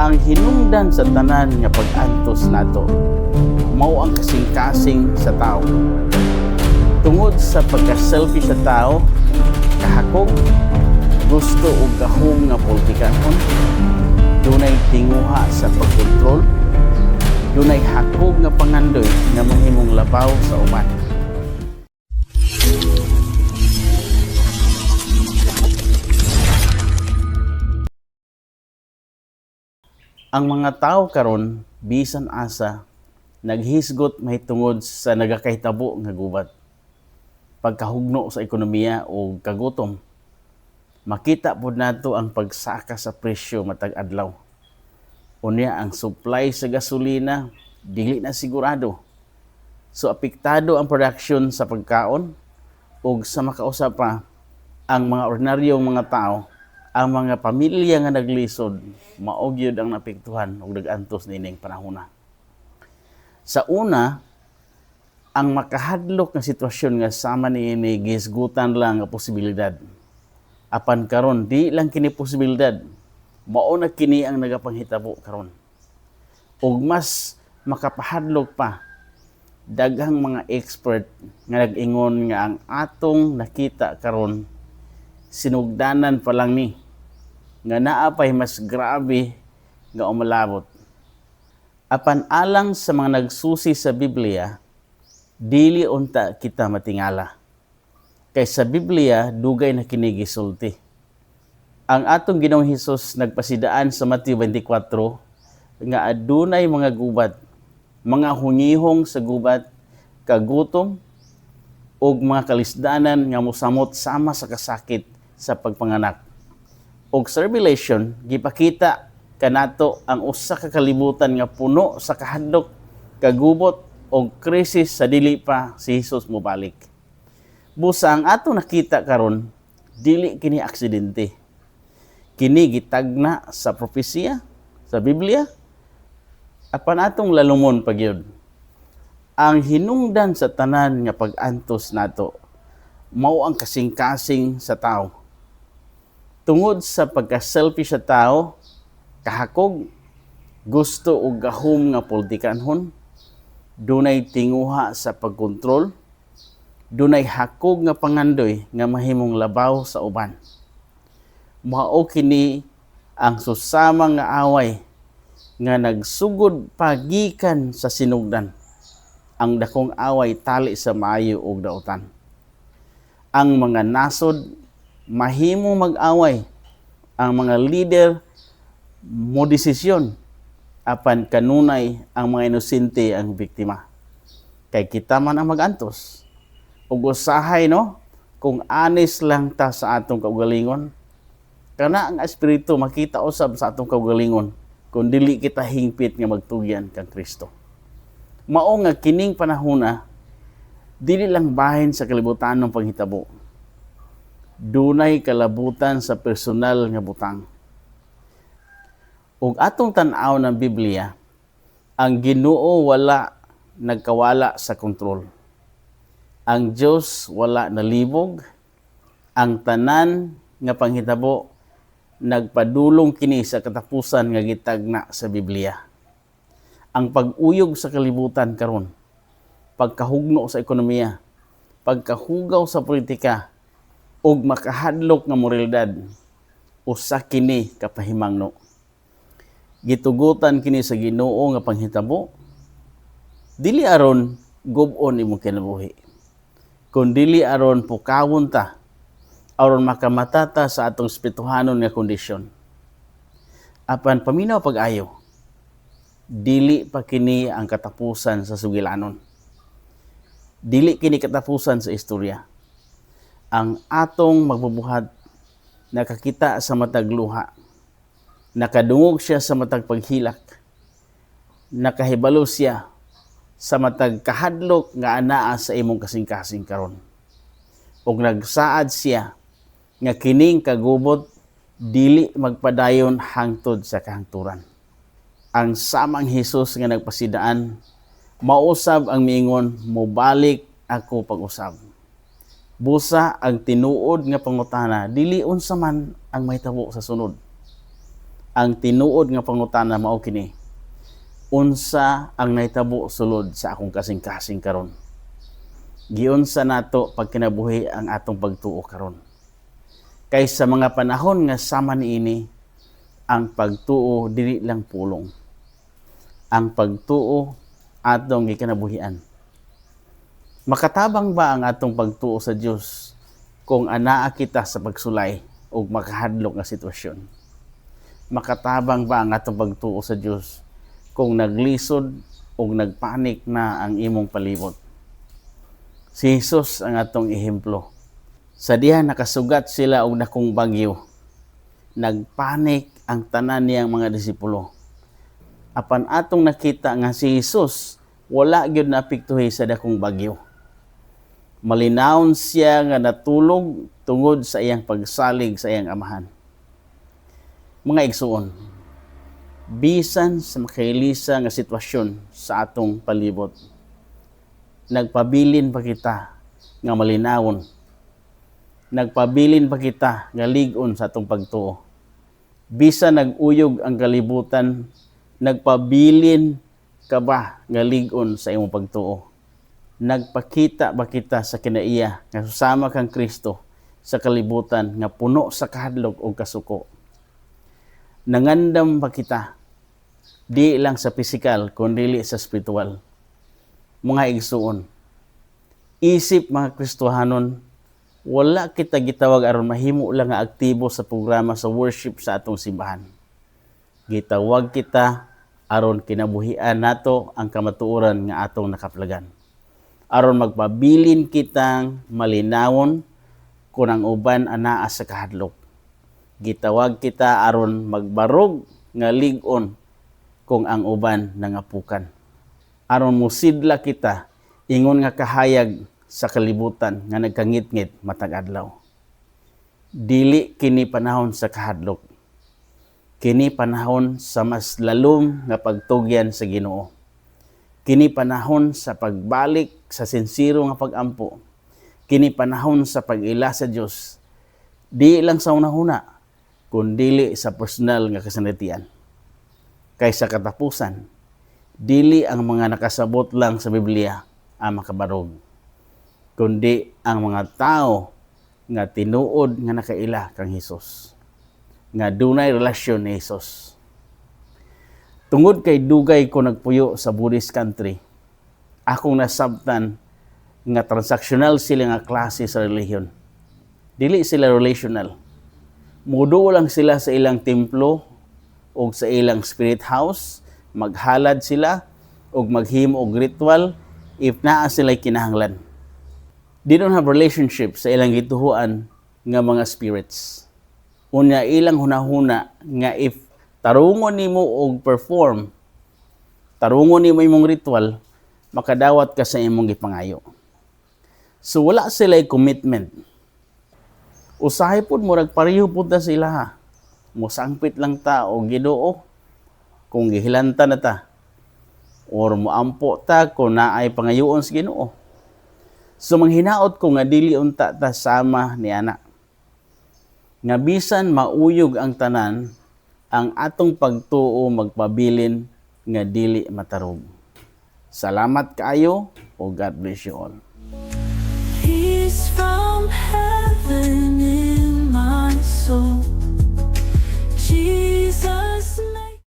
Ang hinungdan sa tanan nga pag-antos nato mao ang kasing-kasing sa tao. Tungod sa pagka-selfish sa tao, kahakog, gusto ug gahom nga politikanhon, dunay tinguha sa pagkontrol, dunay hakog nga pangandoy nga mahimong labaw sa uban. Ang mga tao karon bisan asa naghisgot mahitungod sa nagakahitabo nga gubat. Pagkahugno sa ekonomiya o kagutom. Makita pod nato ang pagsaka sa presyo matag adlaw. Unya ang supply sa gasolina dili na sigurado. So apektado ang production sa pagkaon ug sa makausap pa ang mga ordinaryong mga tao, ang mga pamilya nga naglisod, mao gyud ang naapektuhan ug nag-antos nining panahona. Sa una, ang makahadlok nga sitwasyon nga sama niini gisgutan lang nga posibilidad. Apan karon di lang kini posibilidad, mao na kini ang nagapanghitabo karon. Ug mas makapahadlok pa, daghang mga expert nga nag-ingon nga ang atong nakita karon sinugdanan pa lang ni nga naa pay mas grabe nga umalabot. Apan alang sa mga nagsusi sa Biblia, dili unta kita matingala. Kay sa Biblia dugay na kini gisulti. Ang atong Ginoong Hesus nagpasidaan sa Mateo 24 nga adunay mga gubat, mga hungihong sa gubat, kagutom ug mga kalisdanan nga mosamot sama sa kasakit sa pagpanganak. Og sa Revelation, gipakita kanato ang usa ka kalibutan nga puno sa kahadlok, kagubot o krisis sa dili pa si Hesus mobalik. Busa ang atong nakita karon dili kini aksidente. Kini gitagna sa propesiya sa Biblia. Apan atong lalumon pagyud. Ang hinungdan sa tanan nga pag-antos nato mao ang kasing-kasing sa tao. Tungod sa pagka-selfish sa tao, kahakog, gusto ug gahom nga politikanhon, dunay tinguha sa pagkontrol, dunay hakog nga pangandoy nga mahimong labaw sa uban. Mao kini ang susama nga away nga nagsugod pagikan sa sinugdan. Ang dakong away tali sa maayo ug dautan. Ang mga nasod mahimong mag-away, ang mga leader mo desisyon, apan kanunay ang mga inosente ang biktima. Kay kita man ang mag-antos. Ug usahay no, kung honest lang ta sa atong kaugalingon, kana ang espiritu makita usab sa atong kaugalingon kung dili kita hingpit nga magtugyan kang Kristo. Mao nga kining panahona dili lang bahin sa kalibutan ng panghitabo. Dunay kalabutan sa personal nga butang. Ug atong tan-aw ng Biblia, ang Ginoo wala nagkawala sa kontrol. Ang Dios wala nalibog. Ang tanan nga panghitabo nagpadulong kini sa katapusan nga gitagna sa Biblia. Ang pag-uyog sa kalibutan karon, pagkahugno sa ekonomiya, pagkahugaw sa politika, ug makahadlok nga moralidad, usa kini kapahimangno. Gitugutan kini sa Ginoo nga panghitabo, dili aron gub-on imong kinabuhi, kun dili aron pukawon ta, aron makamatata sa atong espirituhanon nga kondisyon. Apan paminaw pag-ayo, dili pa kini ang katapusan sa sugilanon. Dili kini katapusan sa istorya. Ang atong magbubuhat nakakita sa matag luha, nakadungog siya sa matag paghilak, nakahibalo siya sa matag kahadlok nga anaa sa imong kasing-kasing karon. Ug nagsaad siya nga kining kagubot dili magpadayon hangtod sa kahangturan. Ang samang Hesus nga nagpasidaan, mausab ang miingon, mobalik ako pag-usab. Busa ang tinuod nga pangutana, dili unsa man ang mahitabo sa sunod. Ang tinuod nga pangutana mao kini, unsa ang nahitabo sulod sa akong kasing-kasing karon? Giunsa nato pag kinabuhi ang atong pagtuo karon? Kay sa mga panahon nga sama niini, ang pagtuo dili lang pulong. Ang pagtuo atong gikanabuhian. Makatabang ba ang atong pagtuo sa Dios kung anaa kita sa pagsulay o makahadlok nga sitwasyon? Makatabang ba ang atong pagtuo sa Dios kung naglisod o nagpanik na ang imong palibot? Si Jesus ang atong ehemplo. Sa diha nakasugat sila og dakong bagyo. Nagpanik ang tanan niyang mga disipulo. Apan atong nakita nga si Jesus wala gyud naapektuhi sa dakong bagyo. Malinawon siya nga natulog tungod sa iyang pagsalig sa iyang amahan. Mga igsuon, bisan sa makailisa nga sitwasyon sa atong palibot, nagpabilin pa kita nga malinawon. Nagpabilin pa kita nga lig-on sa atong pagtuo. Bisan nag-uyog ang kalibutan, nagpabilin ka ba nga lig-on sa imong pagtuo? Nagpakita ba kita sa kinaiya nga susama kang Kristo sa kalibutan nga puno sa kahadlok o kasuko? Nangandam ba kita di lang sa pisikal kundi sa spiritual? Mga igsuon, isip mga Kristohanon, wala kita gitawag aron mahimo lang nga aktibo sa programa sa worship sa atong simbahan. Gitawag kita aron kinabuhian nato ang kamatuoran nga atong nakaplagan. Aron magpabilin kitang malinawon kung ang uban anaa sa kahadlok. Gitawag kita aron magbarog nga lig-on kung ang uban nangapukan. Aron musidla kita ingon nga kahayag sa kalibutan nga nagkangit-ngit matag adlaw. Dili kini panahon sa kahadlok. Kini panahon sa mas lalom nga pagtugyan sa Ginoo. Kini panahon sa pagbalik sa sinsiro nga pagampo. Kini panahon sa pag-ila sa Dios. Di lang sa unahuna, kundi sa personal nga kasanatian. Kay sa katapusan, dili ang mga nakasabot lang sa Biblia ang makabarog, kundi ang mga tao nga tinuod nga nakaila kang Hesus, nga dunay relasyon ni Hesus. Tungod kay dugay ko nagpuyo sa Buddhist country, akong nasabtan nga transactional sila nga klase sa relihiyon. Dili sila relational. Mudo lang sila sa ilang templo o sa ilang spirit house, maghalad sila o maghimo og ritual if naa sila kinahanglan. They don't have relationship sa ilang gituhuan nga mga spirits. Unya ilang hunahuna nga if tarungon nimo og perform, tarungon nimo imong ritual, makadawat ka sa imong gipangayo. So wala sila commitment. Usahay pud murag pareho pud ta sila ha. Musangpit lang ta og Ginoo kung gihilanta na ta, or moampo ta kung naay pangayoon sa Ginoo. So manghinaot ko nga dili unta ta sama ni ana. Nga bisan mauyog ang tanan, ang atong pagtuo magpabilin nga dili matarog. Salamat kaayo o God bless you all. Peace from heaven in my soul. Jesus' name.